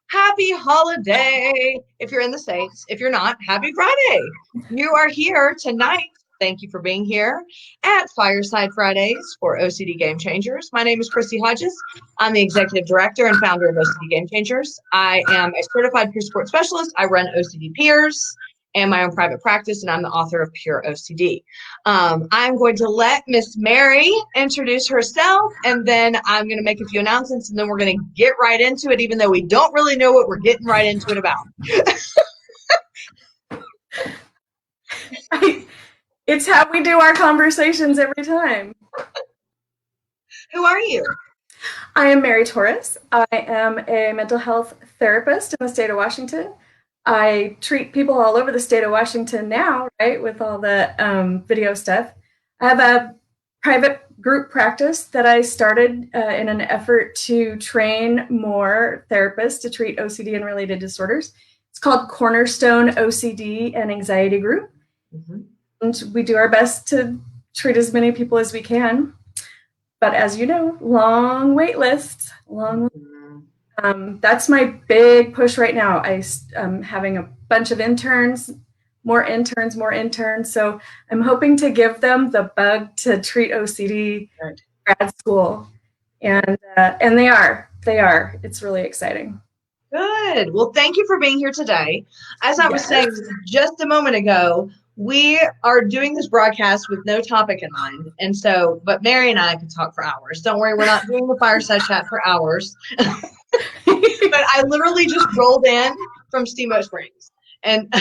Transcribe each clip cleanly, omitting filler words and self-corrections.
Happy holiday. If you're in the States, if you're not, happy Friday. You are here tonight. Thank you for being here at Fireside Fridays for OCD Gamechangers. My name is Christy Hodges. I'm the executive director and founder of OCD Gamechangers. I am a certified peer support specialist. I run OCD Peers and my own private practice, and I'm the author of Pure OCD. I'm going to let Miss Mary introduce herself, and then I'm going to make a few announcements, and then we're going to get right into it, even though we don't really know what we're getting right into it about. It's how we do our conversations every time. Who are you? I am Mary Torres. I am a mental health therapist in the state of Washington. I treat people all over the state of Washington now, right, with all the video stuff. I have a private group practice that I started in an effort to train more therapists to treat OCD and related disorders. It's called Cornerstone OCD and Anxiety Group. Mm-hmm. And we do our best to treat as many people as we can. But as you know, long wait lists, that's my big push right now. I'm having a bunch of interns, more interns. So I'm hoping to give them the bug to treat OCD grad school. And they are. It's really exciting. Good. Well, thank you for being here today. As I was saying just a moment ago, we are doing this broadcast with no topic in mind. And so, but Mary and I could talk for hours. Don't worry, we're not doing the fireside chat for hours. But I literally just rolled in from Steamboat Springs and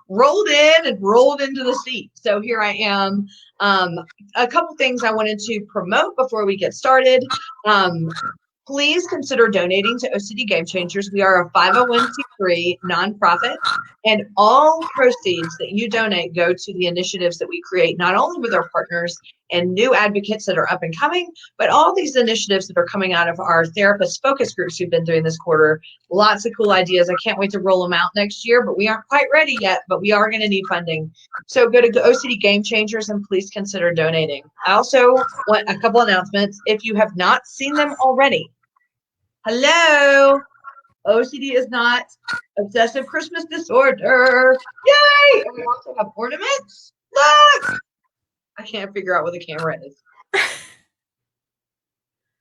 rolled in and rolled into the seat. So here I am. A couple things I wanted to promote before we get started. Please consider donating to OCD Gamechangers. We are a 501c3 nonprofit, and all proceeds that you donate go to the initiatives that we create, not only with our partners and new advocates that are up and coming, but all these initiatives that are coming out of our therapist focus groups we've been doing this quarter. Lots of cool ideas. I can't wait to roll them out next year, but we aren't quite ready yet, but we are going to need funding. So go to OCD Gamechangers and please consider donating. I also want a couple announcements. If you have not seen them already, hello, OCD is not obsessive Christmas disorder. Yay! And we also have ornaments. Look! I can't figure out what the camera is.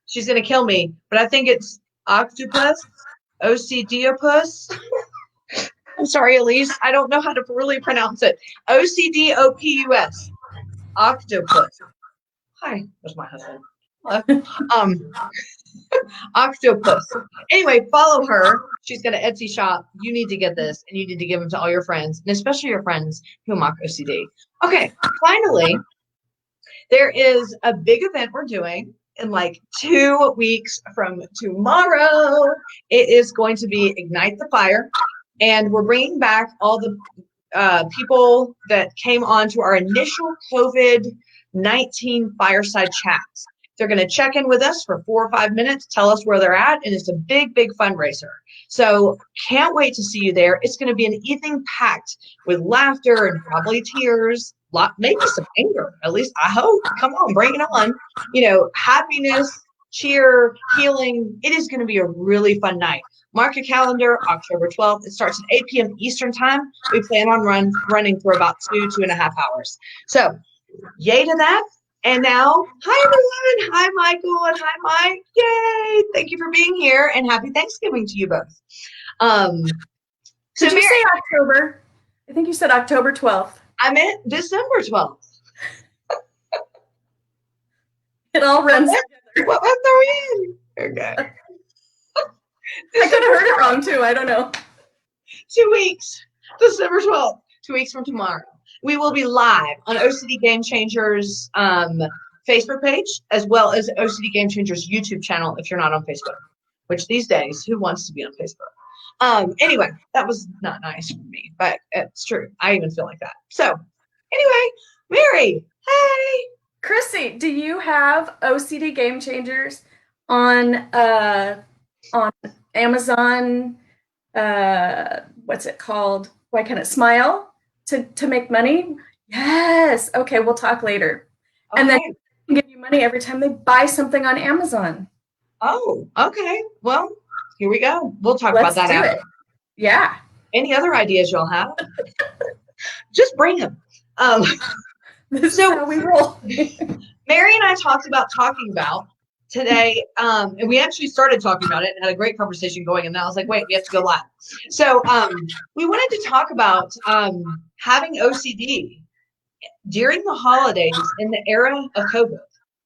She's going to kill me, but I think it's octopus, OCDopus. I'm sorry, Elise. I don't know how to really pronounce it. OCDopus. Octopus. Hi, there's my husband. Octopus. Anyway, follow her. She's got an Etsy shop. You need to get this, and you need to give them to all your friends, and especially your friends who mock OCD. Okay, finally, there is a big event we're doing in like 2 weeks from tomorrow. It is going to be Ignite the Fire, and we're bringing back all the people that came on to our initial COVID-19 fireside chats. They're going to check in with us for 4 or 5 minutes, tell us where they're at, and it's a big, big fundraiser. So can't wait to see you there. It's going to be an evening packed with laughter and probably tears, maybe some anger, at least I hope. Come on, bring it on. You know, happiness, cheer, healing. It is going to be a really fun night. Mark your calendar, October 12th. It starts at 8 p.m. Eastern time. We plan on running for about 2.5 hours. So yay to that. And now, hi everyone. Hi Michael and hi Mike. Yay! Thank you for being here and happy Thanksgiving to you both. Did you say October? I think you said October 12th. I meant December 12th. It all runs together. What month are we in? Okay. I could have heard it wrong too. I don't know. 2 weeks. December 12th. 2 weeks from tomorrow. We will be live on OCD Gamechangers Facebook page, as well as OCD Gamechangers YouTube channel if you're not on Facebook, which these days, who wants to be on Facebook? Anyway, that was not nice for me, but it's true. I even feel like that. So anyway, Mary, hey. Chrissy, do you have OCD Gamechangers on Amazon? What's it called? Why can't it Smile? To make money? Yes. Okay, we'll talk later. Okay. And then I can give you money every time they buy something on Amazon. Oh, okay. Well, Here we go. We'll talk Let's about that do after. it. Yeah. Any other ideas y'all have? Just bring them. This is how we roll. Mary and I talked about today, and we actually started talking about it and had a great conversation going, and then I was like, wait, we have to go live. So we wanted to talk about having OCD during the holidays in the era of COVID.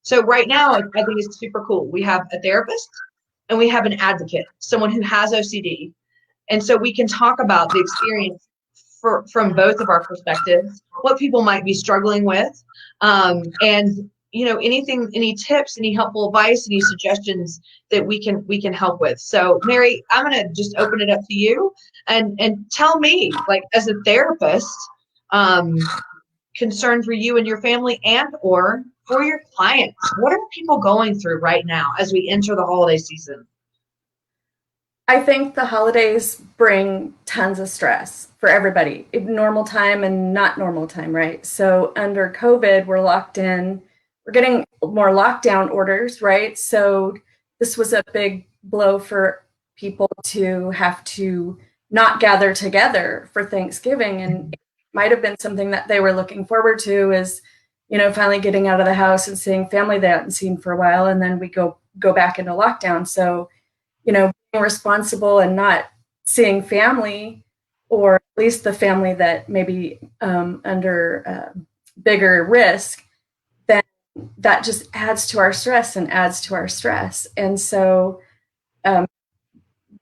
So right now, I think it's super cool. We have a therapist and we have an advocate, someone who has OCD. And so we can talk about the experience from both of our perspectives, what people might be struggling with, and any tips, any helpful advice, any suggestions that we can help with. So Mary, I'm gonna just open it up to you and tell me, like, as a therapist, concern for you and your family and or for your clients, what are people going through right now as we enter the holiday season? I think the holidays bring tons of stress for everybody, normal time and not normal time, right? So under COVID, we're locked in, we're getting more lockdown orders, right? So this was a big blow for people to have to not gather together for Thanksgiving. And it might have been something that they were looking forward to, is, finally getting out of the house and seeing family they hadn't seen for a while. And then we go back into lockdown. So, being responsible and not seeing family, or at least the family that may be under bigger risk, then that just adds to our stress and adds to our stress. And so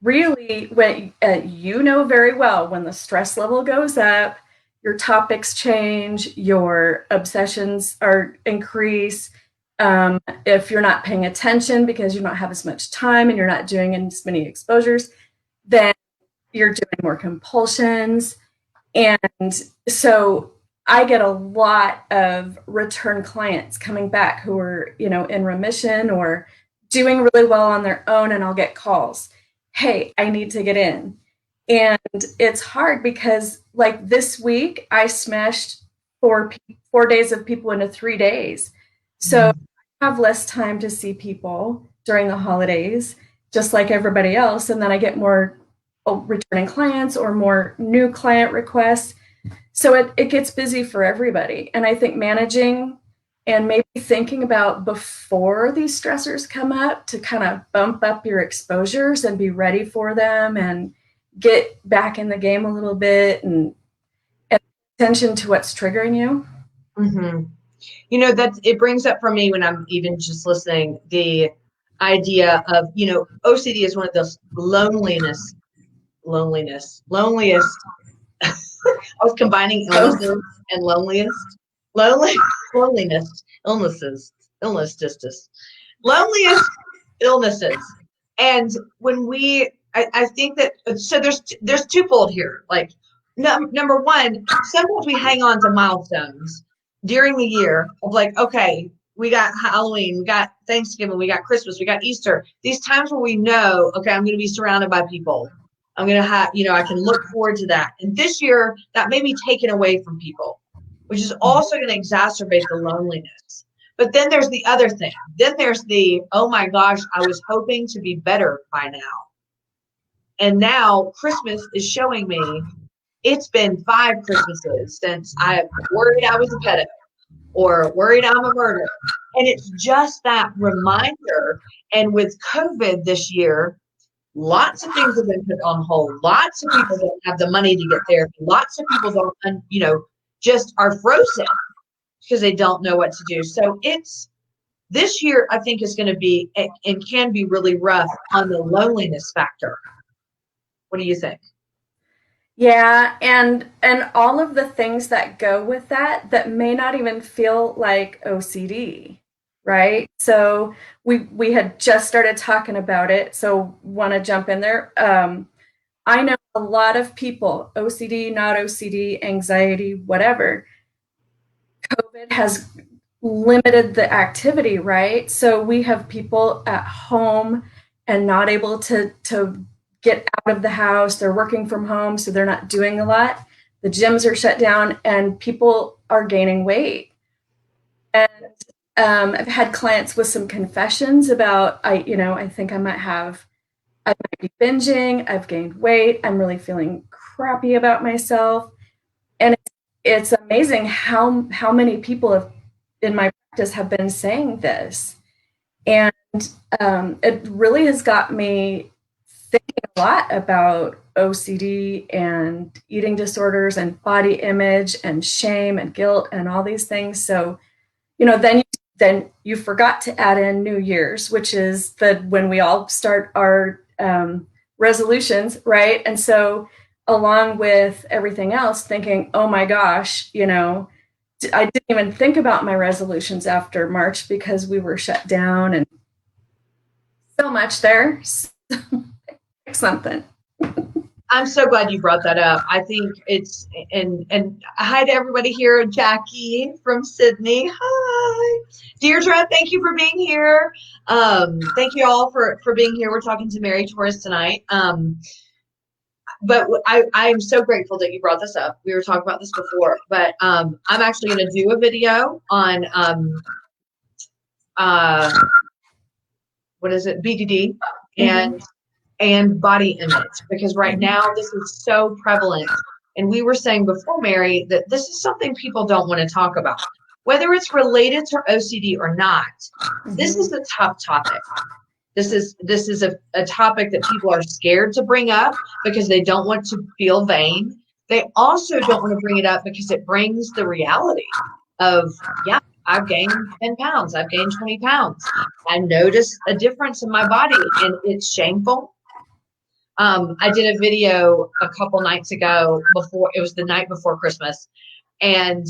really, when very well, when the stress level goes up, your topics change, your obsessions are increase. If you're not paying attention because you don't have as much time and you're not doing as many exposures, then you're doing more compulsions. And so I get a lot of return clients coming back who are, in remission or doing really well on their own, and I'll get calls. Hey, I need to get in. And it's hard because, like, this week I smashed 4 days of people into 3 days. So I have less time to see people during the holidays, just like everybody else. And then I get more returning clients or more new client requests. So it gets busy for everybody. And I think managing and maybe thinking about before these stressors come up to kind of bump up your exposures and be ready for them and get back in the game a little bit and attention to what's triggering you. Mm-hmm. That it brings up for me, when I'm even just listening, the idea of, OCD is one of those loneliest. I was combining illnesses and loneliness, loneliest illnesses. And when I think that, so there's twofold here. Like, number one, sometimes we hang on to milestones during the year of, like, okay, we got Halloween, we got Thanksgiving, we got Christmas, we got Easter. These times where we know, okay, I'm going to be surrounded by people. I'm going to have, I can look forward to that. And this year, that may be taken away from people, which is also going to exacerbate the loneliness. But then there's the other thing. Then there's the, oh my gosh, I was hoping to be better by now. And now Christmas is showing me it's been 5 Christmases since I worried I was a pedo or worried I'm a murderer. And it's just that reminder. And with COVID this year, lots of things have been put on hold. Lots of people don't have the money to get therapy. Lots of people don't, just are frozen because they don't know what to do. So this year, I think, is going to be and can be really rough on the loneliness factor. What do you think? Yeah, and all of the things that go with that may not even feel like OCD, right? So we had just started talking about it, so want to jump in there. I know a lot of people, OCD, not OCD, anxiety, whatever. COVID has limited the activity, right? So we have people at home and not able to get out of the house. They're working from home, so they're not doing a lot. The gyms are shut down and people are gaining weight. And I've had clients with some confessions about, I think I might have I might be binging, I've gained weight, I'm really feeling crappy about myself. And it's amazing how many people in my practice have been saying this. And it really has got me thinking a lot about OCD and eating disorders and body image and shame and guilt and all these things. So, then you forgot to add in New Year's, which is when we all start our resolutions, right? And so along with everything else, thinking, oh my gosh, I didn't even think about my resolutions after March because we were shut down and so much there. Something. I'm so glad you brought that up. I think it's, and hi to everybody here. Jackie from Sydney. Hi. Deirdre, thank you for being here. Thank you all for being here. We're talking to Mary Torres tonight. But I'm so grateful that you brought this up. We were talking about this before, but I'm actually going to do a video on what is it, BDD and body image, because right now this is so prevalent. And we were saying before, Mary, that this is something people don't want to talk about, whether it's related to OCD or not. This is a tough topic. This is a topic that people are scared to bring up because they don't want to feel vain. They also don't want to bring it up because it brings the reality of, yeah, I've gained 10 pounds. I've gained 20 pounds. I noticed a difference in my body and it's shameful. I did a video a couple nights ago it was the night before Christmas, and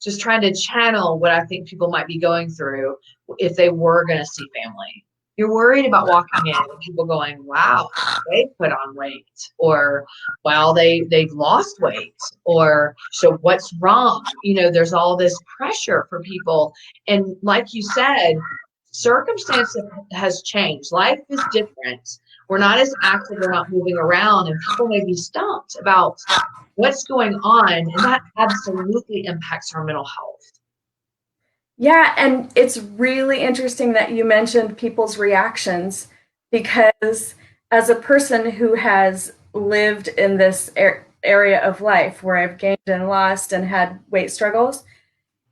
just trying to channel what I think people might be going through if they were going to see family. You're worried about walking in and people going, wow, they put on weight, or wow, they've lost weight, or so what's wrong? There's all this pressure for people. And like you said, circumstance has changed. Life is different. We're not as active, we're not moving around, and people may be stumped about what's going on, and that absolutely impacts our mental health. Yeah, and it's really interesting that you mentioned people's reactions, because as a person who has lived in this area of life where I've gained and lost and had weight struggles,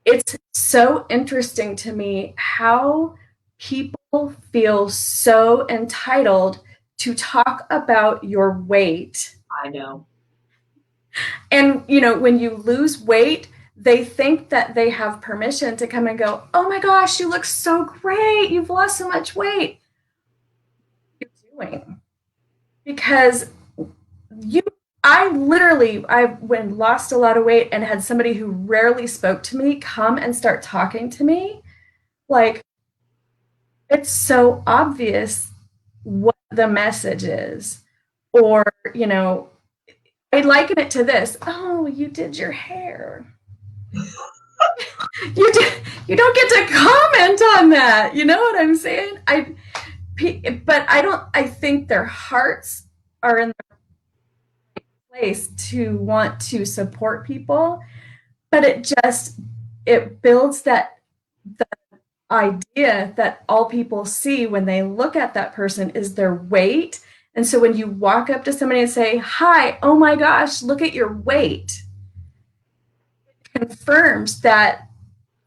it's so interesting to me how people feel so entitled to talk about your weight. I know. And, when you lose weight, they think that they have permission to come and go, oh my gosh, you look so great. You've lost so much weight. What are you doing? Because I lost a lot of weight and had somebody who rarely spoke to me come and start talking to me. Like, it's so obvious what the message is. Or, I liken it to this. Oh, you did your hair. You don't get to comment on that. You know what I'm saying? I think their hearts are in the right place to want to support people, but it builds the idea that all people see when they look at that person is their weight. And so when you walk up to somebody and say, hi, oh my gosh, look at your weight, it confirms that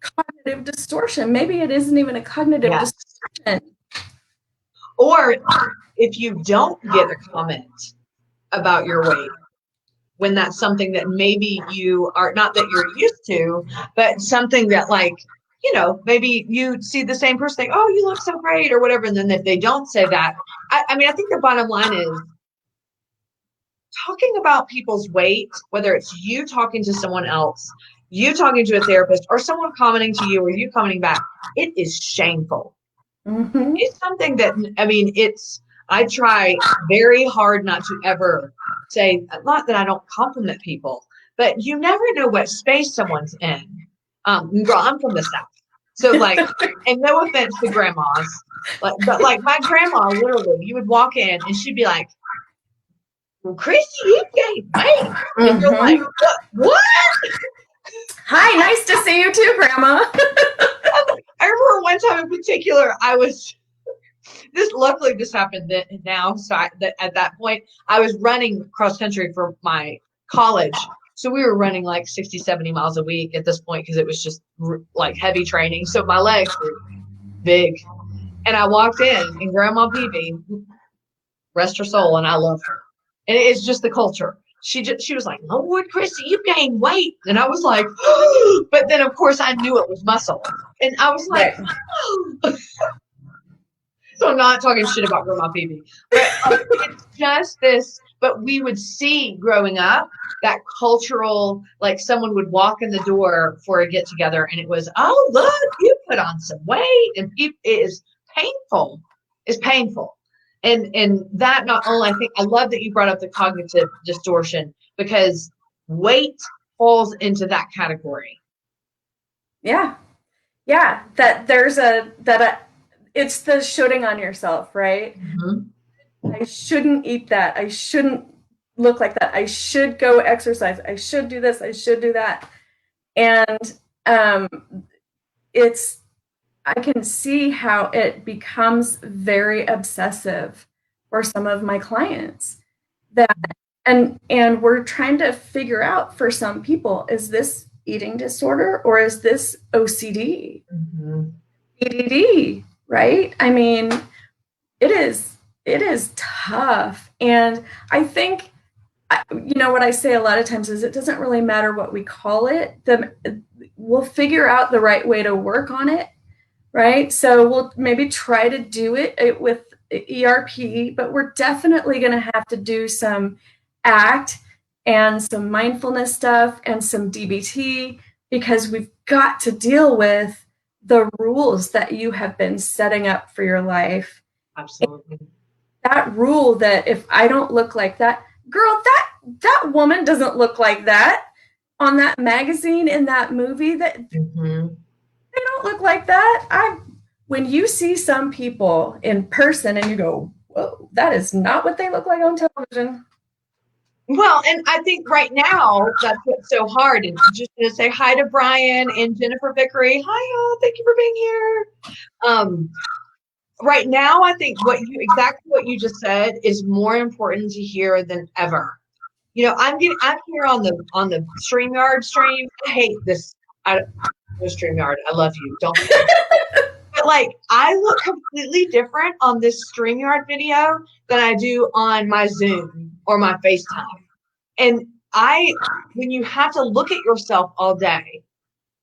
cognitive distortion. Maybe it isn't even a cognitive distortion. Or if you don't get a comment about your weight, when that's something that maybe you are, not that you're used to, but something that, like, maybe you see the same person think, oh, you look so great or whatever. And then if they don't say that, I think the bottom line is talking about people's weight, whether it's you talking to someone else, you talking to a therapist, or someone commenting to you or you commenting back, it is shameful. Mm-hmm. It's something that, I try very hard not to ever say, not that I don't compliment people, but you never know what space someone's in. Girl, I'm from the South. So, like, and no offense to grandmas, but like my grandma, literally, you would walk in and she'd be like, well, Chrissy, you gained weight. And you're like, what? Hi, nice to see you too, Grandma. I remember one time in particular, I was Luckily this happened now. So at that point, I was running cross country for my college. So we were running like 60, 70 miles a week at this point because it was just like heavy training. So my legs were big. And I walked in and Grandma BB, rest her soul, and I love her. And it's just the culture. She was like, Lord, Christy, you gained weight. And I was like, but then of course I knew it was muscle. And I was like, so I'm not talking shit about Grandma BB, but it's just this. But we would see growing up that cultural, like someone would walk in the door for a get together, and it was, oh look, you put on some weight, and it is painful. It's painful, and that not only I think I love that you brought up the cognitive distortion because weight falls into that category. Yeah, it's the shooting on yourself, right? Mm-hmm. I shouldn't eat that. I shouldn't look like that. I should go exercise. I should do this. I should do that. And I can see how it becomes very obsessive for some of my clients. And we're trying to figure out for some people, is this eating disorder or is this OCD? Mm-hmm. ADD, right? I mean, it is tough. And I think, what I say a lot of times is it doesn't really matter what we call it. We'll figure out the right way to work on it, right? So we'll maybe try to do it with ERP, but we're definitely going to have to do some ACT and some mindfulness stuff and some DBT, because we've got to deal with the rules that you have been setting up for your life. Absolutely. And that rule that if I don't look like that, girl, that woman doesn't look like that on that magazine, in that movie, that mm-hmm. They don't look like that. When you see some people in person and you go, whoa, that is not what they look like on television. Well, and I think right now that's what's so hard. And just to say hi to Brian and Jennifer Vickery. Hi, y'all. Thank you for being here. Right now, I think exactly what you just said is more important to hear than ever. I'm here on the StreamYard stream. I hate this. StreamYard, I love you. Don't. But like, I look completely different on this StreamYard video than I do on my Zoom or my FaceTime. And when you have to look at yourself all day,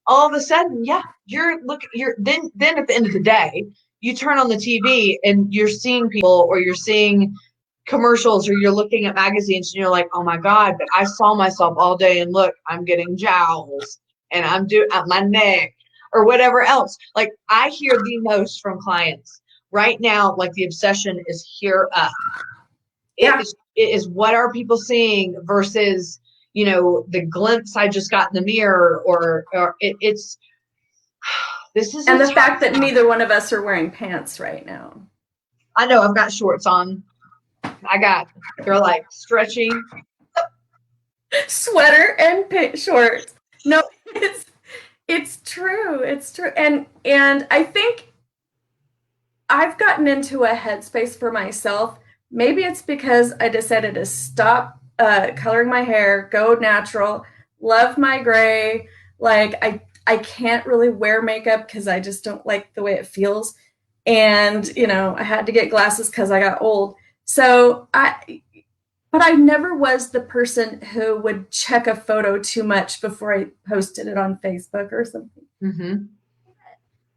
all of a sudden, yeah, then at the end of the day, you turn on the TV and you're seeing people, or you're seeing commercials, or you're looking at magazines and you're like, oh my God, but I saw myself all day and look, I'm getting jowls and I'm doing my neck or whatever else. Like, I hear the most from clients right now, like the obsession is hear up. Yeah. It is what are people seeing versus, the glimpse I just got in the mirror, or it's, this is. And the fact that neither one of us are wearing pants right now. I know, I've got shorts on. They're like stretchy. Sweater and shorts. No, it's true. It's true. And I think I've gotten into a headspace for myself. Maybe it's because I decided to stop coloring my hair, go natural, love my gray. Like, I can't really wear makeup because I just don't like the way it feels. And, I had to get glasses because I got old. So but I never was the person who would check a photo too much before I posted it on Facebook or something. Mm-hmm.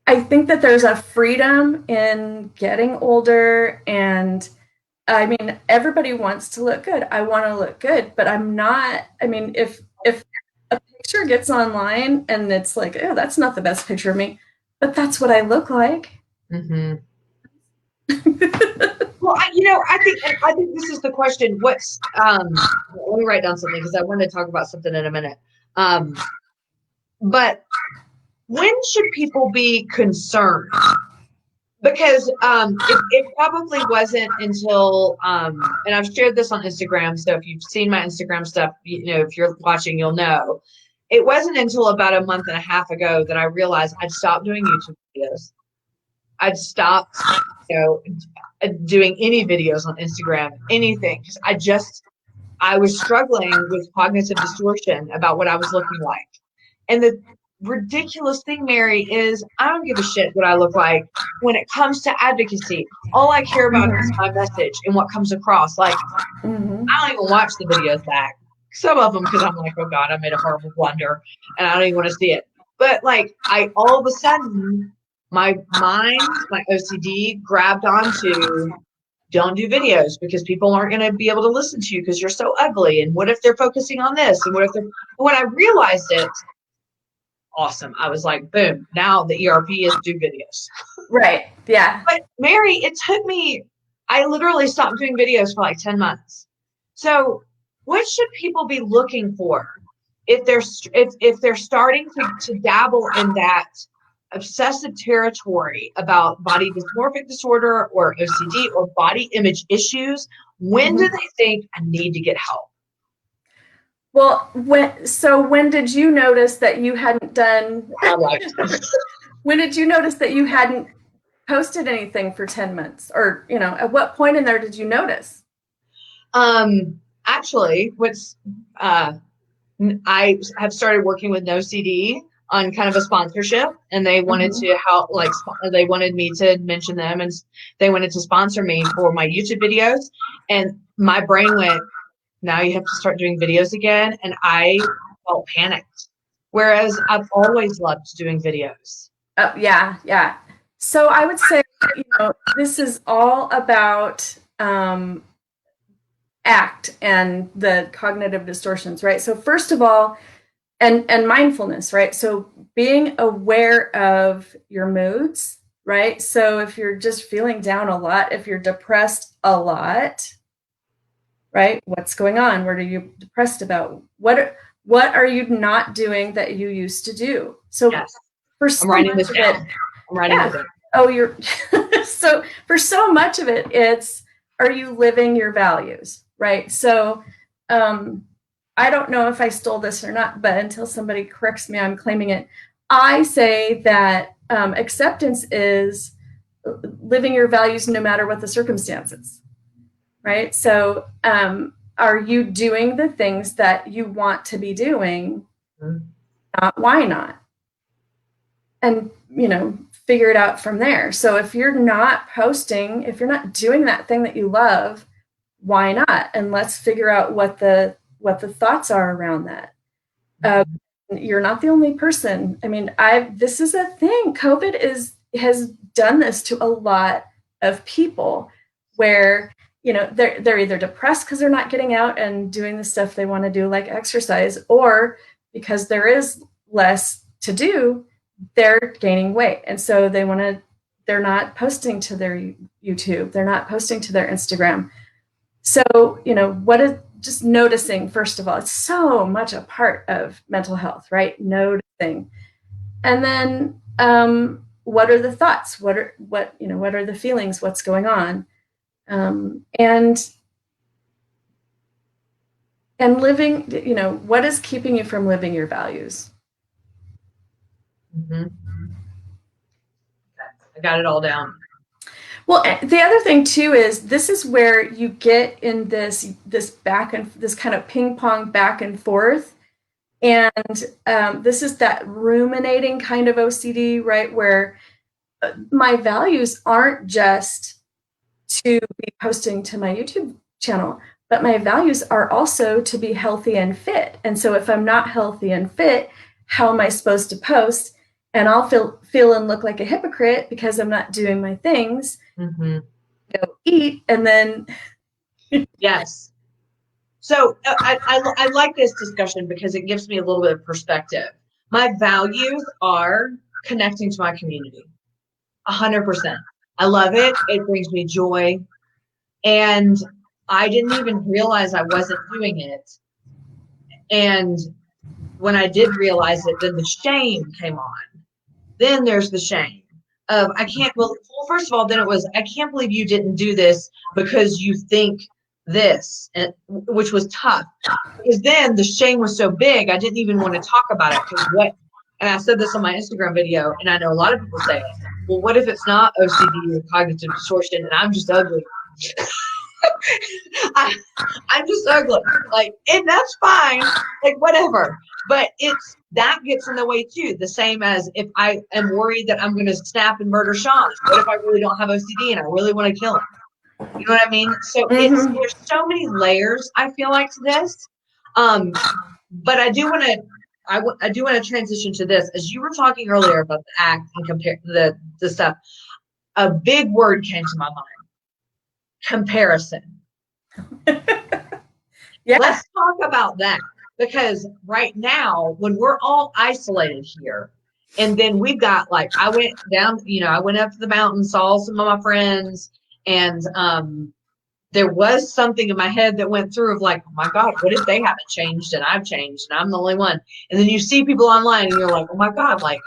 I think that there's a freedom in getting older, and I mean, everybody wants to look good. I want to look good, but I'm not. I mean, if a picture gets online and it's like, oh, that's not the best picture of me, but that's what I look like. Mm-hmm. Well, I think this is the question. What's let me write down something because I want to talk about something in a minute. But when should people be concerned? Because it probably wasn't until and I've shared this on Instagram. So if you've seen my Instagram stuff, if you're watching, you'll know. It wasn't until about a month and a half ago that I realized I'd stopped doing YouTube videos. I'd stopped doing any videos on Instagram, anything, because I was struggling with cognitive distortion about what I was looking like. And the ridiculous thing, Mary, is I don't give a shit what I look like when it comes to advocacy. All I care about is my message and what comes across. Like, I don't even watch the videos back. Some of them because I'm like, oh God, I made a horrible blunder and I don't even want to see it. But like, all of a sudden, my mind, my OCD grabbed onto don't do videos because people aren't going to be able to listen to you because you're so ugly. And what if they're focusing on this? And what if when I realized it, awesome. I was like, boom, now the ERP is do videos. Right. Yeah. But Mary, it took me, I literally stopped doing videos for like 10 months. So what should people be looking for if they're starting to dabble in that obsessive territory about body dysmorphic disorder or OCD or body image issues? When do they think I need to get help? Well, when did you notice that you hadn't done? When did you notice that you hadn't posted anything for 10 months? Or, at what point in there did you notice? Actually, I have started working with OCD on kind of a sponsorship, and they wanted to help, they wanted me to mention them, and they wanted to sponsor me for my YouTube videos. And my brain went, now you have to start doing videos again. And I felt panicked. Whereas I've always loved doing videos. Oh, yeah. Yeah. So I would say, this is all about ACT and the cognitive distortions, right? So first of all, and mindfulness, right? So being aware of your moods, right? So if you're just feeling down a lot, if you're depressed a lot, right? What's going on? What are you depressed about? What are you not doing that you used to do? So yes. I'm writing this down. I'm writing it down. Oh, you're so for so much of it, it's, are you living your values, right? So I don't know if I stole this or not, but until somebody corrects me, I'm claiming it. I say that acceptance is living your values no matter what the circumstances, right? So are you doing the things that you want to be doing? Why not? And, figure it out from there. So if you're not posting, if you're not doing that thing that you love, why not? And let's figure out what the thoughts are around that. You're not the only person. I mean, this is a thing. COVID has done this to a lot of people where, they're either depressed because they're not getting out and doing the stuff they want to do, like exercise, or because there is less to do, they're gaining weight. And so they're not posting to their YouTube. They're not posting to their Instagram. So, what is just noticing, first of all, it's so much a part of mental health, right? Noticing. And then what are the thoughts? What are the feelings? What's going on? And living, what is keeping you from living your values? I got it all down. Well, the other thing too is this is where you get in this kind of ping pong back and forth, and this is that ruminating kind of OCD, right? Where my values aren't just to be posting to my YouTube channel, but my values are also to be healthy and fit. And so if I'm not healthy and fit, how am I supposed to post? And I'll feel and look like a hypocrite because I'm not doing my things. Go eat, and then yes. So I like this discussion because it gives me a little bit of perspective. My values are connecting to my community, 100%. I love it. It brings me joy, and I didn't even realize I wasn't doing it. And when I did realize it, then the shame came on. Then there's the shame of first of all, then it was, I can't believe you didn't do this because you think this, which was tough. Because then the shame was so big, I didn't even want to talk about it. And I said this on my Instagram video, and I know a lot of people say it. well, what if it's not OCD or cognitive distortion and I'm just ugly? I'm just ugly. Like, and that's fine. Like, whatever. But that gets in the way too. The same as if I am worried that I'm going to snap and murder Sean. What if I really don't have OCD and I really want to kill him? You know what I mean? So there's so many layers, I feel like, to this. But I do want to transition to this. As you were talking earlier about the act and compare the stuff, a big word came to my mind. Comparison. Yeah. Let's talk about that, because right now, when we're all isolated here, and then we've got, like, I went up to the mountain, saw some of my friends, and there was something in my head that went through of like, oh my God, what if they haven't changed and I've changed and I'm the only one? And then you see people online and you're like, oh my God, like,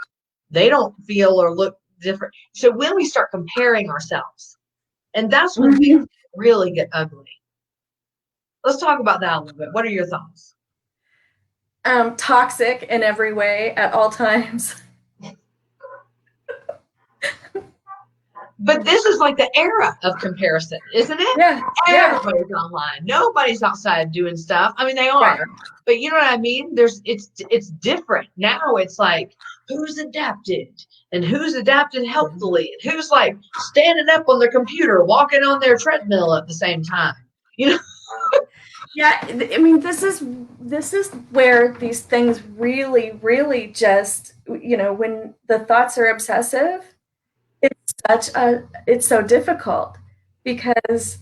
they don't feel or look different. So when we start comparing ourselves, and that's when things really get ugly. Let's talk about that a little bit. What are your thoughts? Toxic in every way at all times. But this is like the era of comparison, isn't it? Yeah. Everybody's online. Nobody's outside doing stuff. I mean, they are, right. But you know what I mean? It's different. Now it's like, who's adapted and who's adapted healthily and who's like standing up on their computer, walking on their treadmill at the same time. You know? Yeah, I mean, this is where these things really, really just, when the thoughts are obsessive, it's so difficult because,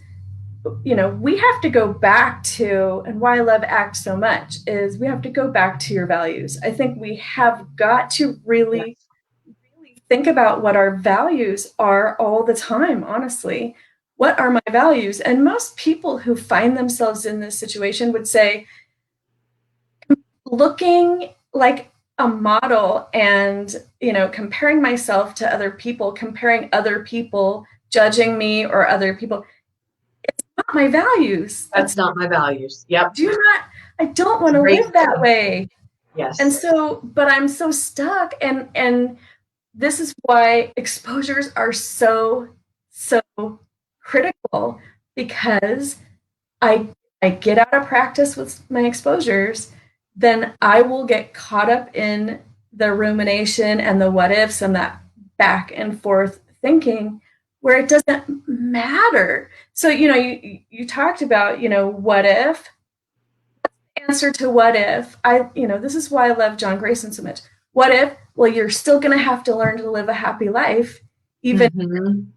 we have to go back to, and why I love ACT so much is we have to go back to your values. I think we have got to really think about what our values are all the time, honestly. What are my values? And most people who find themselves in this situation would say, looking like a model and, comparing myself to other people, comparing other people, judging me or other people, it's not my values. That's not my values. Yep. I don't want to live that way. Yes. And so, but I'm so stuck. And this is why exposures are so critical, because I get out of practice with my exposures, then I will get caught up in the rumination and the what ifs and that back and forth thinking where it doesn't matter. So, you talked about, what if? Answer to what if, this is why I love John Grayson so much. What if? Well, you're still going to have to learn to live a happy life, even,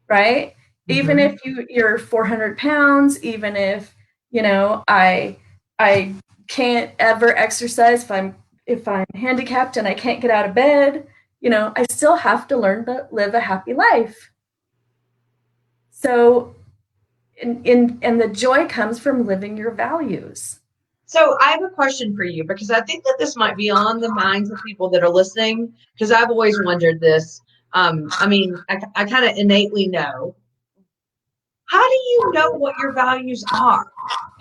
right? Even if you're 400 pounds, even if, I can't ever exercise, if I'm handicapped and I can't get out of bed, I still have to learn to live a happy life. So, and the joy comes from living your values. So I have a question for you, because I think that this might be on the minds of people that are listening, because I've always wondered this. I kind of innately know. How do you know what your values are?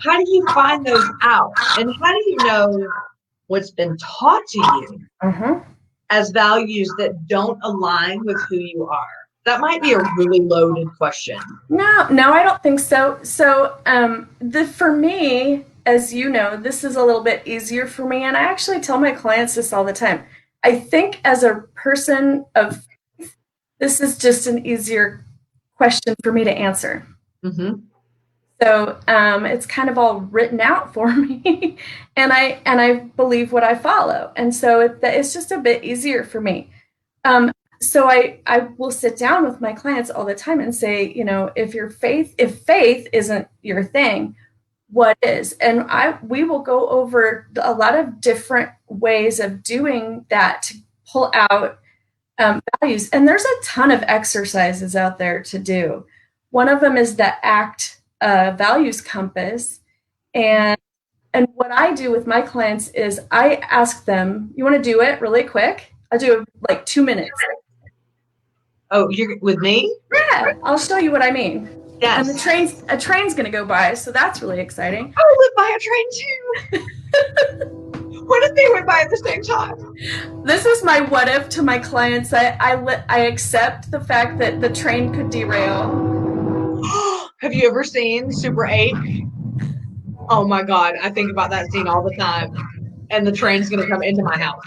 How do you find those out? And how do you know what's been taught to you as values that don't align with who you are? That might be a really loaded question. No, I don't think so. So for me, as you know, this is a little bit easier for me. And I actually tell my clients this all the time. I think as a person of faith, this is just an easier question for me to answer. So it's kind of all written out for me, and I believe what I follow, and so it's just a bit easier for me. So I will sit down with my clients all the time and say, if faith isn't your thing, what is? And we will go over a lot of different ways of doing that to pull out values, and there's a ton of exercises out there to do. One of them is the ACT values compass. And what I do with my clients is I ask them, you want to do it really quick? I'll do it like 2 minutes. Oh, you're with me? Yeah, I'll show you what I mean. Yes. And a train's going to go by, so that's really exciting. I live by a train too. What if they went by at the same time? This is my what if to my clients. I accept the fact that the train could derail. Have you ever seen Super 8? Oh my God, I think about that scene all the time. And the train's going to come into my house.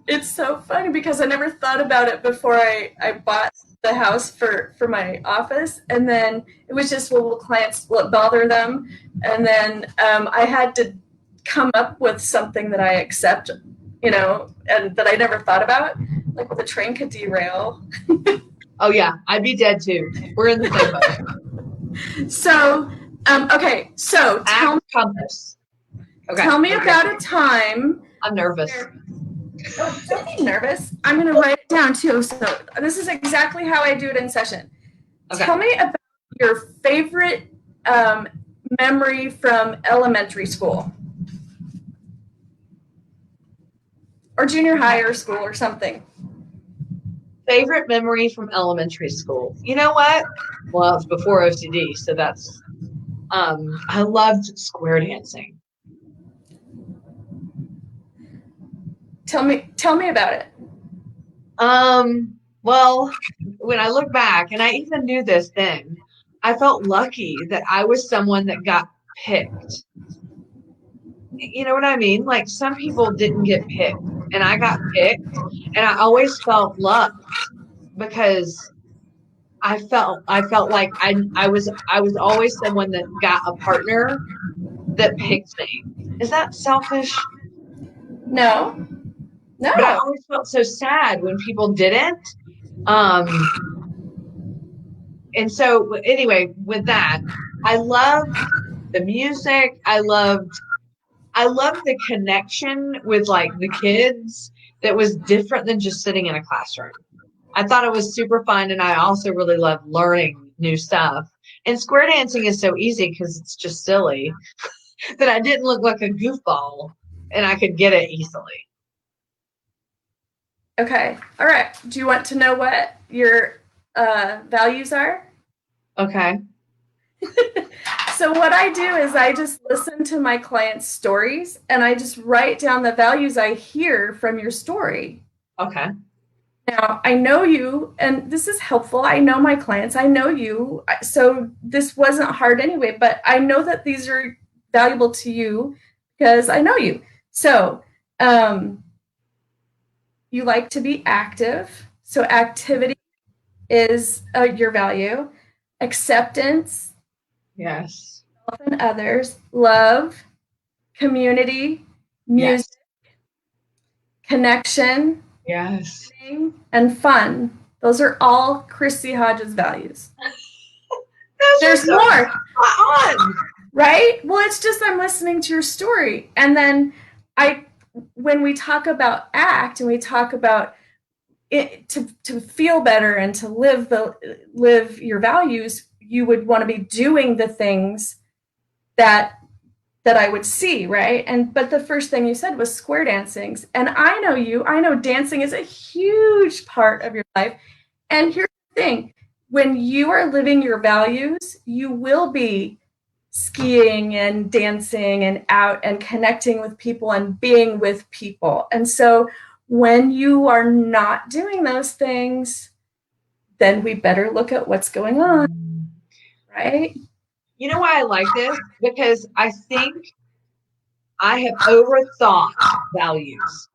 It's so funny because I never thought about it before I bought the house for my office. And then it was just, will clients, will it bother them? And then I had to come up with something that I accept, and that I never thought about. Like, well, the train could derail. Oh yeah, I'd be dead too. We're in the same boat. So, okay, so compass. Okay. Tell me about a time. I'm nervous. Don't be nervous. I'm going to write it down too. So this is exactly how I do it in session. Okay. Tell me about your favorite memory from elementary school or junior high or school or something. Favorite memory from elementary school. You know what? Well, it's before OCD, so that's I loved square dancing. Tell me about it. Well, when I look back, and I even knew this then, I felt lucky that I was someone that got picked. You know what I mean? Like, some people didn't get picked, and I got picked, and I always felt loved because I felt like I was always someone that got a partner that picked me. Is that selfish? No. But I always felt so sad when people didn't. And so anyway, with that, I loved the music. I loved the connection with like the kids that was different than just sitting in a classroom. I thought it was super fun, and I also really loved learning new stuff. And square dancing is so easy because it's just silly that I didn't look like a goofball, and I could get it easily. Okay. All right. Do you want to know what your values are? Okay. So what I do is I just listen to my clients' stories and I just write down the values I hear from your story. Okay. Now, I know you, and this is helpful. I know my clients. I know you. So this wasn't hard anyway, but I know that these are valuable to you because I know you. So, you like to be active. So activity is your value. Acceptance. Yes. Self and others. Love. Community. Music. Yes. Connection. Yes. And fun. Those are all Chrissy Hodges' values. There's so more. On. Right? Well, it's just I'm listening to your story. And then when we talk about ACT and we talk about it, to feel better and to live your values, you would want to be doing the things that I would see, right? But the first thing you said was square dancing. And I know dancing is a huge part of your life. And here's the thing, when you are living your values, you will be skiing and dancing and out and connecting with people and being with people. And so when you are not doing those things, then we better look at what's going on, right? You know why I like this? Because I think I have overthought values.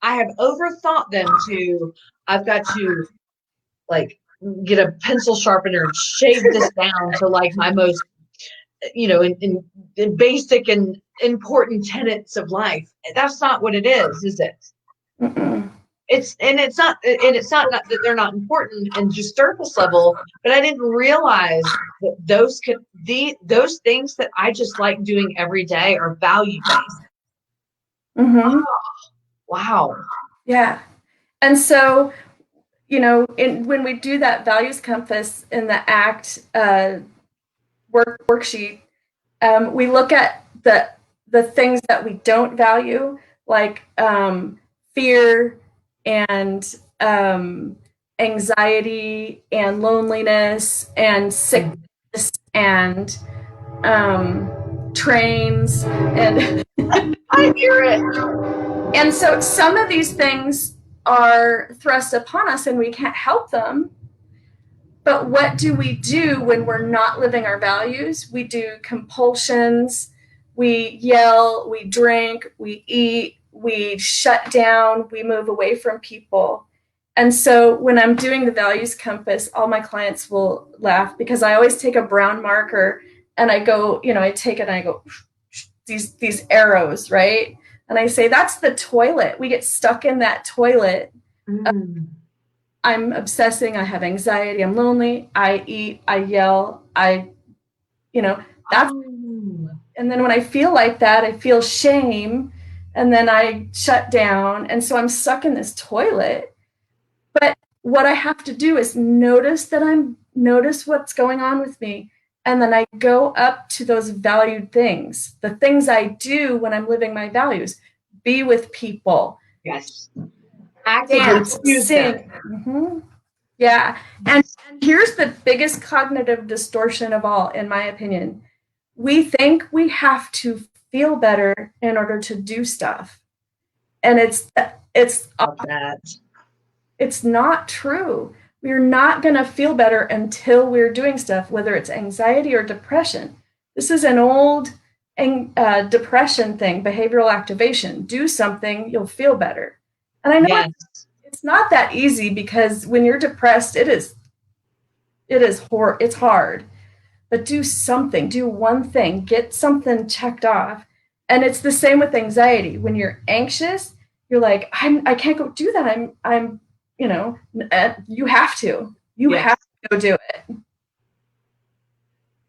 I have overthought them to, I've got to like get a pencil sharpener and shave this down to like my most, in basic and important tenets of life. That's not what it is it? Mm-mm. It's not that they're not important and just surface level, but I didn't realize that those things that I just like doing every day are value based. Mm-hmm. Oh, wow. Yeah. And so, when we do that values compass in the ACT worksheet, we look at the things that we don't value, like fear and anxiety and loneliness and sickness and trains, and I hear it. and so some of these things are thrust upon us and we can't help them. But what do we do when we're not living our values? We do compulsions, we yell, we drink, we eat, we shut down, we move away from people. And so when I'm doing the values compass, all my clients will laugh because I always take a brown marker and I go, I take it and I go, these arrows, right? And I say, that's the toilet. We get stuck in that toilet. I'm obsessing, I have anxiety, I'm lonely, I eat, I yell, that's, and then when I feel like that, I feel shame, and then I shut down, and so I'm stuck in this toilet. But what I have to do is notice what's going on with me, and then I go up to those valued things, the things I do when I'm living my values, be with people. Yes. Actively sing. Mm-hmm. Yeah. And here's the biggest cognitive distortion of all, in my opinion. We think we have to feel better in order to do stuff. And it's not true. We're not going to feel better until we're doing stuff, whether it's anxiety or depression. This is an old depression thing, behavioral activation. Do something, you'll feel better. And I know it's not that easy because when you're depressed, it's hard. But do something, do one thing, get something checked off. And it's the same with anxiety. When you're anxious, you're like, I can't go do that. You have to. You have to go do it.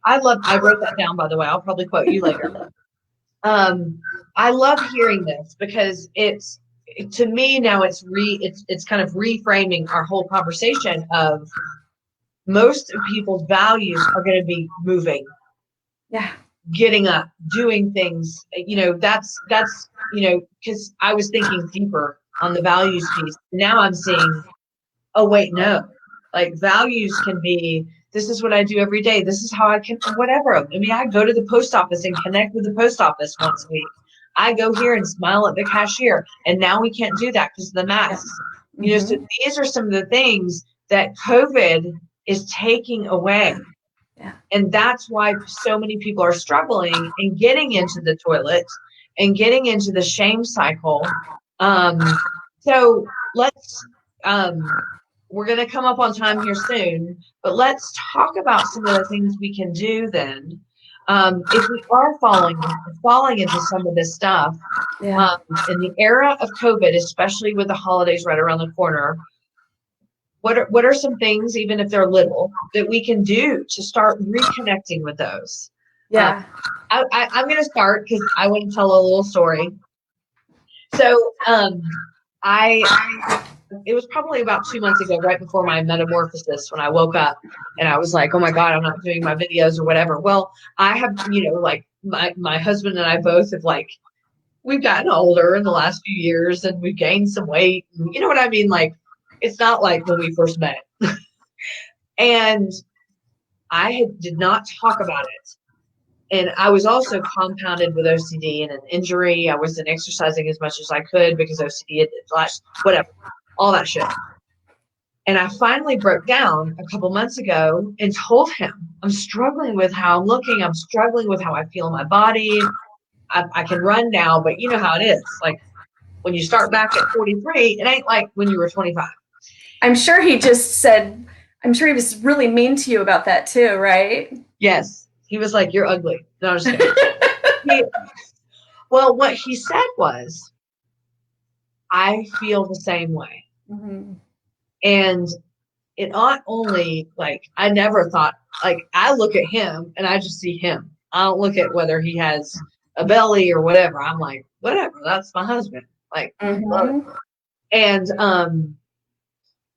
I wrote that down, by the way. I'll probably quote you later. I love hearing this because to me now it's kind of reframing our whole conversation of most people's values are going to be moving, getting up, doing things, that's because I was thinking deeper on the values piece. Now I'm seeing, oh wait, no, like values can be, this is what I do every day, this is how I can, whatever. I mean, I go to the post office and connect with the post office once a week. I go here and smile at the cashier, and now we can't do that because of the masks. So these are some of the things that COVID is taking away. And that's why so many people are struggling and getting into the toilet and getting into the shame cycle. So let's, we're going to come up on time here soon, but let's talk about some of the things we can do then. If we are falling into some of this stuff, in the era of COVID, especially with the holidays right around the corner, what are some things, even if they're little, that we can do to start reconnecting with those? I'm going to start because I want to tell a little story. So it was probably about 2 months ago, right before my metamorphosis, when I woke up and I was like, oh my God, I'm not doing my videos or whatever. Well, I have, like my husband and I both have we've gotten older in the last few years and we've gained some weight. And you know what I mean? Like, it's not like when we first met. And I did not talk about it. And I was also compounded with OCD and an injury. I wasn't exercising as much as I could because OCD had flashed, whatever, all that shit. And I finally broke down a couple months ago and told him, I'm struggling with how I'm looking. I'm struggling with how I feel in my body. I can run now, but you know how it is. Like when you start back at 43, it ain't like when you were 25. I'm sure he was really mean to you about that too, right? Yes. He was like, you're ugly. No, I'm just kidding. Well, what he said was, I feel the same way. Mm-hmm. And it not only, I never thought, I look at him and I just see him. I don't look at whether he has a belly or whatever. I'm like, whatever, that's my husband. Love it. And,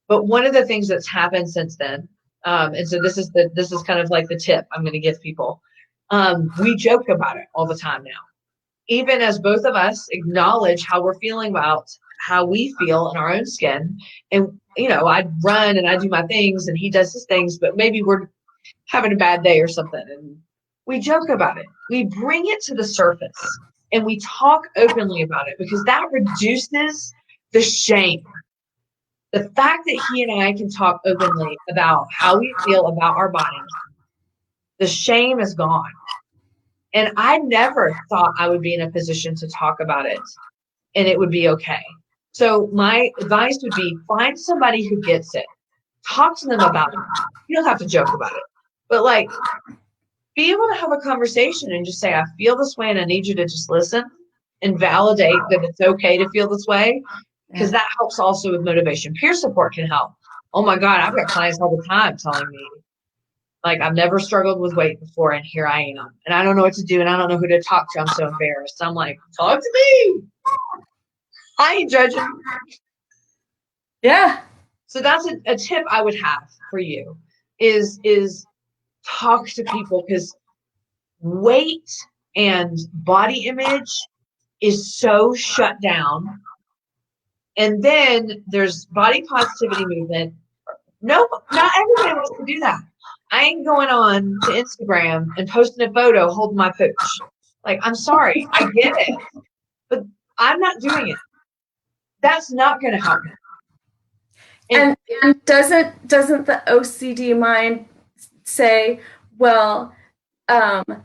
but one of the things that's happened since then, and so this is kind of like the tip I'm going to give people. We joke about it all the time now, even as both of us acknowledge how we're feeling about how we feel in our own skin. And, I run and I do my things and he does his things, but maybe we're having a bad day or something. And we joke about it. We bring it to the surface and we talk openly about it because that reduces the shame. The fact that he and I can talk openly about how we feel about our bodies, the shame is gone. And I never thought I would be in a position to talk about it and it would be okay. So my advice would be find somebody who gets it. Talk to them about it. You don't have to joke about it. But like, be able to have a conversation and just say, I feel this way and I need you to just listen and validate that it's okay to feel this way, because that helps also with motivation. Peer support can help. Oh my God, I've got clients all the time telling me, like, I've never struggled with weight before and here I am. And I don't know what to do and I don't know who to talk to. I'm so embarrassed. I'm like, talk to me. I ain't judging. Yeah. So that's a tip I would have for you is talk to people, because weight and body image is so shut down. And then there's body positivity movement. No, not everybody wants to do that. I ain't going on to Instagram and posting a photo holding my pooch. Like, I'm sorry, I get it, but I'm not doing it. That's not going to help me. And doesn't the OCD mind say, well,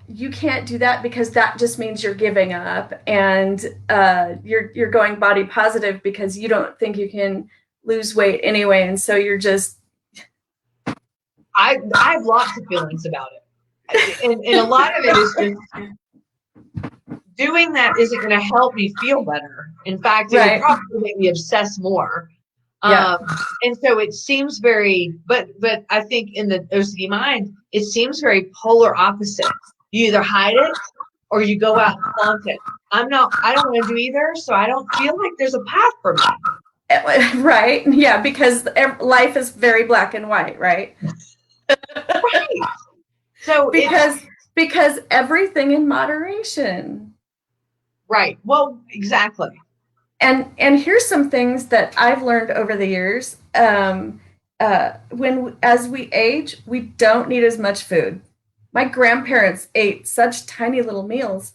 you can't do that because that just means you're giving up, and you're going body positive because you don't think you can lose weight anyway, and so you're just. I have lots of feelings about it, and a lot of it is just doing that isn't going to help me feel better. In fact, it would probably make me obsess more. And so it seems very, but I think in the OCD mind, it seems very polar opposite. You either hide it or you go out and flaunt it. I don't want to do either. So I don't feel like there's a path for me. Right. Yeah. Because life is very black and white. Right. Right. So because everything in moderation. Right. Well, exactly. And here's some things that I've learned over the years. As we age, we don't need as much food. My grandparents ate such tiny little meals,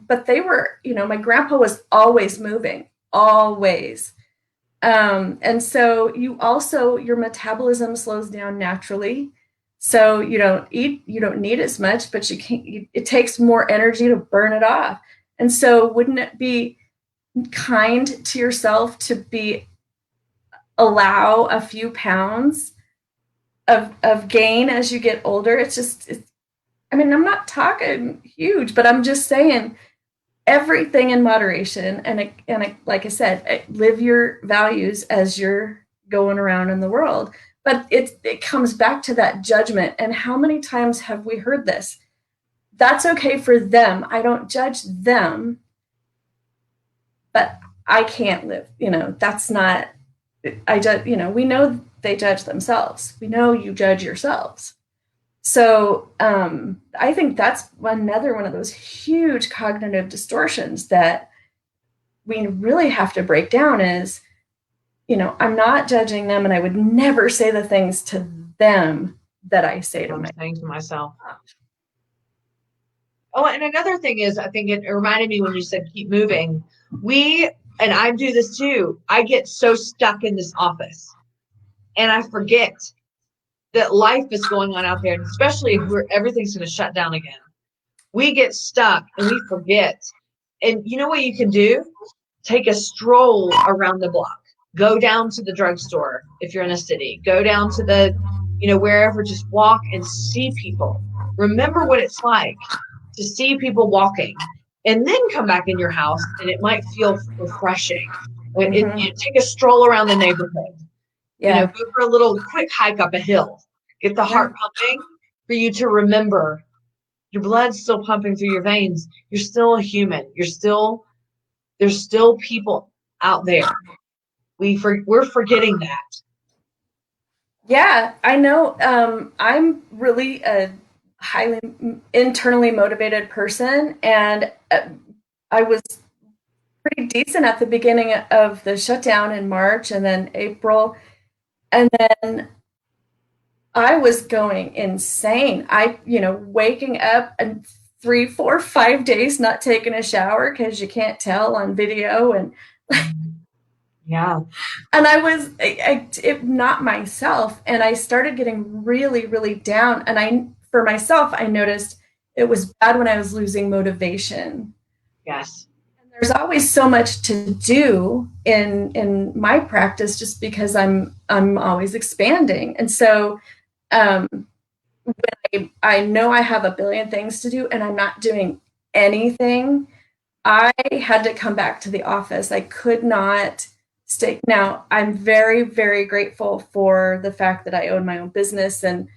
but they were, my grandpa was always moving, always. And so your metabolism slows down naturally. So you don't need as much, but it takes more energy to burn it off. And so wouldn't it be kind to yourself to allow a few pounds of gain as you get older? I'm not talking huge, but I'm just saying everything in moderation. And like I said, live your values as you're going around in the world. But it comes back to that judgment. And how many times have we heard this? That's okay for them. I don't judge them, but I can't live. That's not. I judge. We know they judge themselves. We know you judge yourselves. So I think that's another one of those huge cognitive distortions that we really have to break down is, I'm not judging them, and I would never say the things to them that I say to myself. Oh, and another thing is, I think it reminded me when you said keep moving. And I do this too. I get so stuck in this office and I forget that life is going on out there, and especially if everything's going to shut down again. We get stuck and we forget. And you know what you can do? Take a stroll around the block. Go down to the drugstore if you're in a city. Go down to the, wherever. Just walk and see people. Remember what it's like to see people walking, and then come back in your house, and it might feel refreshing. Take a stroll around the neighborhood. Go for a little quick hike up a hill. Get the heart pumping for you to remember your blood's still pumping through your veins. You're still a human. There's still people out there. We're forgetting that. Yeah, I know. I'm really a highly internally motivated person, and I was pretty decent at the beginning of the shutdown in March and then April, and then I was going insane. Waking up and 3, 4, 5 days not taking a shower because you can't tell on video, and yeah, and I was not myself, and I started getting really, really down. And for myself, I noticed it was bad when I was losing motivation. yes, And there's always so much to do in my practice, just because I'm always expanding, and so when I know I have a billion things to do and I'm not doing anything, I had to come back to the office. I could not stay. Now, I'm very, very grateful for the fact that I own my own business and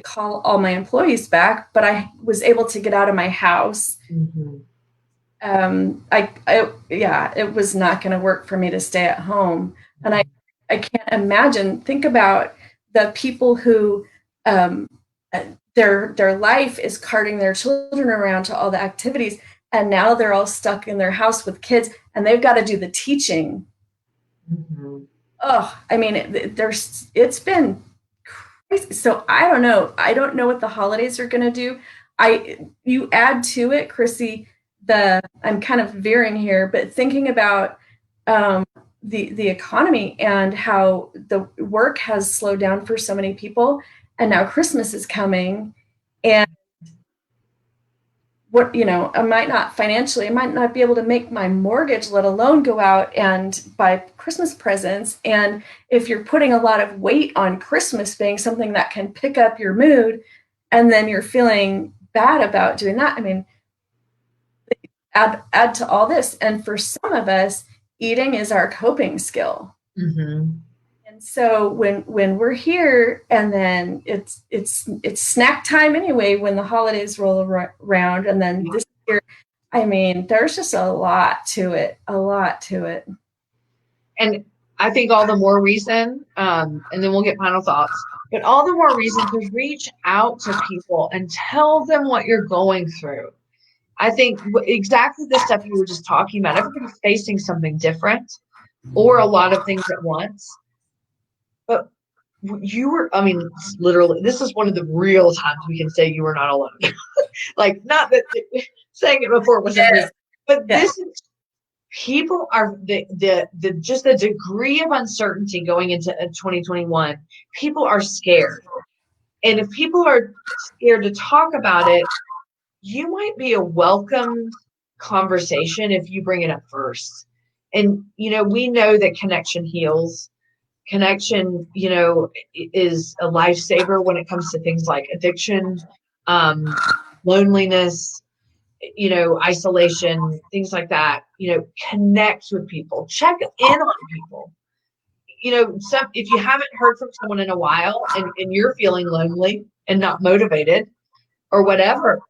call all my employees back, but I was able to get out of my house. mm-hmm. It was not going to work for me to stay at home. And I can't imagine, think about the people who, their life is carting their children around to all the activities, and now they're all stuck in their house with kids, and they've got to do the teaching. Mm-hmm. Oh, I mean, it's been crazy. So I don't know. I don't know what the holidays are going to do. You add to it, Chrissy, I'm kind of veering here, but thinking about the economy and how the work has slowed down for so many people, and now Christmas is coming, and I might not be able to make my mortgage, let alone go out and buy Christmas presents. And if you're putting a lot of weight on Christmas being something that can pick up your mood, and then you're feeling bad about doing that, I mean, add to all this. And for some of us, eating is our coping skill. Mm-hmm. And so when we're here, and then it's snack time anyway when the holidays roll around, and then this year, I mean, there's just a lot to it. And I think all the more reason, and then we'll get final thoughts, but all the more reason to reach out to people and tell them what you're going through. I think exactly the stuff you were just talking about, everybody's facing something different or a lot of things at once. But literally, this is one of the real times we can say you were not alone. Like, not that saying it before wasn't real, but this is, people are just the degree of uncertainty going into 2021. People are scared. And if people are scared to talk about it, you might be a welcome conversation if you bring it up first. And, we know that connection heals. Connection, is a lifesaver when it comes to things like addiction, loneliness, isolation, things like that. Connect with people, check in on people. If you haven't heard from someone in a while, and you're feeling lonely and not motivated or whatever,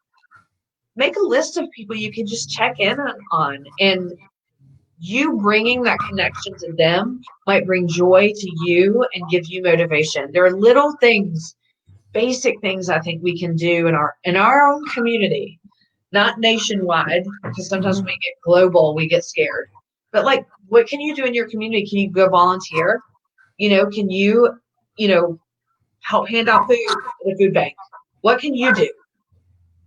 make a list of people you can just check in on. And you bringing that connection to them might bring joy to you and give you motivation. There are little things, basic things I think we can do in our own community, not nationwide, because sometimes when we get global, we get scared. But like, what can you do in your community? Can you go volunteer? Can you, help hand out food at a food bank? What can you do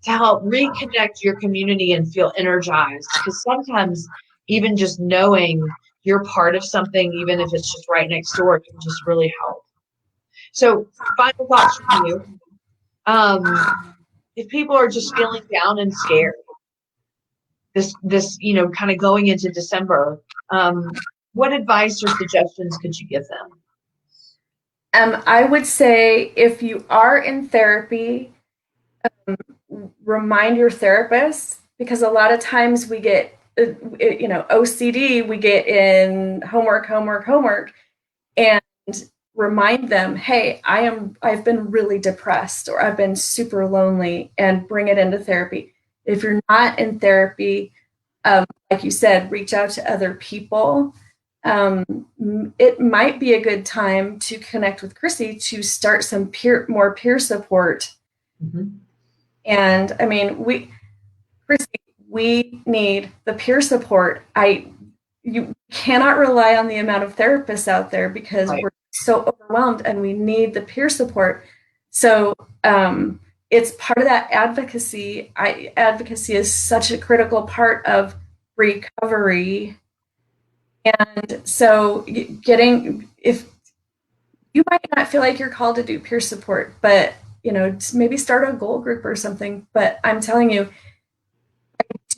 to help reconnect your community and feel energized? Because sometimes even just knowing you're part of something, even if it's just right next door, can just really help. So final thoughts from you. If people are just feeling down and scared, this kind of going into December, what advice or suggestions could you give them? I would say, if you are in therapy, remind your therapist, because a lot of times we get, OCD, we get in homework, and remind them, hey, I've been really depressed, or I've been super lonely, and bring it into therapy. If you're not in therapy, like you said, reach out to other people. It might be a good time to connect with Chrissy to start some more peer support. Mm-hmm. And I mean, Chrissy, we need the peer support. You cannot rely on the amount of therapists out there, because Right. we're so overwhelmed, and we need the peer support. So it's part of that advocacy. Advocacy is such a critical part of recovery. And so if you might not feel like you're called to do peer support, but maybe start a goal group or something. But I'm telling you,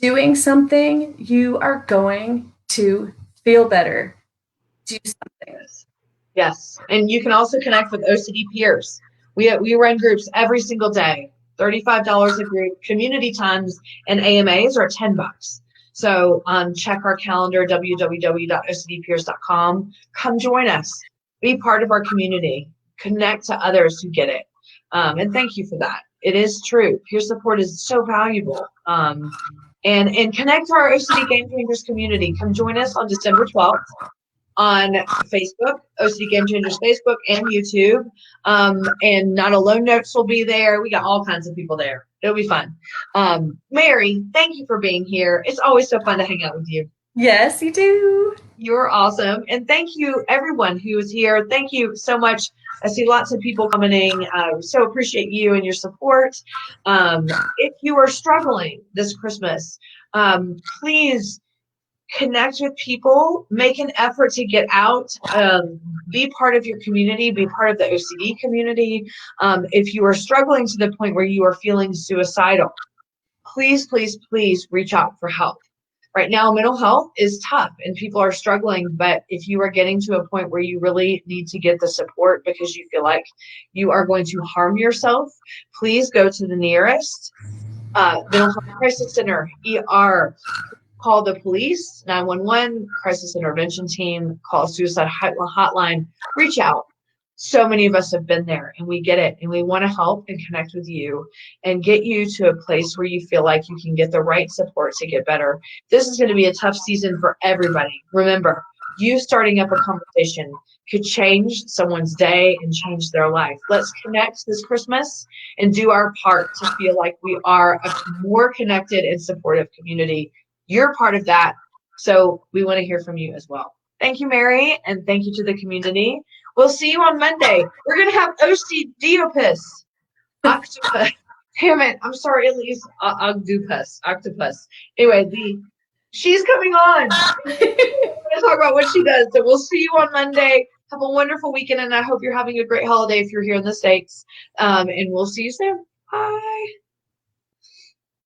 doing something, you are going to feel better. Do something. Yes. And you can also connect with OCD Peers. We run groups every single day, $35 a group. Community times and AMAs are $10. So check our calendar, www.ocdpeers.com. Come join us. Be part of our community. Connect to others who get it. And thank you for that. It is true. Peer support is so valuable. And connect to our OCD Gamechangers community. Come join us on December 12th. On Facebook, OCD Gamechangers Facebook and YouTube. And Not Alone Notes will be there. We got all kinds of people there. It'll be fun. Mary, thank you for being here. It's always so fun to hang out with you. Yes, you do. You're awesome. And thank you, everyone who is here. Thank you so much. I see lots of people commenting. So appreciate you and your support. If you are struggling this Christmas, please connect with people, make an effort to get out, be part of your community, be part of the OCD community. If you are struggling to the point where you are feeling suicidal, please, please, please reach out for help. Right now, mental health is tough and people are struggling, but if you are getting to a point where you really need to get the support because you feel like you are going to harm yourself, please go to the nearest mental health crisis center, ER. Call the police, 911, crisis intervention team, call a suicide hotline, reach out. So many of us have been there and we get it and we want to help and connect with you and get you to a place where you feel like you can get the right support to get better. This is going to be a tough season for everybody. Remember, you starting up a conversation could change someone's day and change their life. Let's connect this Christmas and do our part to feel like we are a more connected and supportive community. You're part of that, so we want to hear from you as well. Thank you, Mary, and thank you to the community. We'll see you on Monday. We're going to have OCD Octopus. Damn it. I'm sorry, Elise. Octopus. Anyway, she's coming on. We're going to talk about what she does. So we'll see you on Monday. Have a wonderful weekend, and I hope you're having a great holiday if you're here in the States. And we'll see you soon. Bye.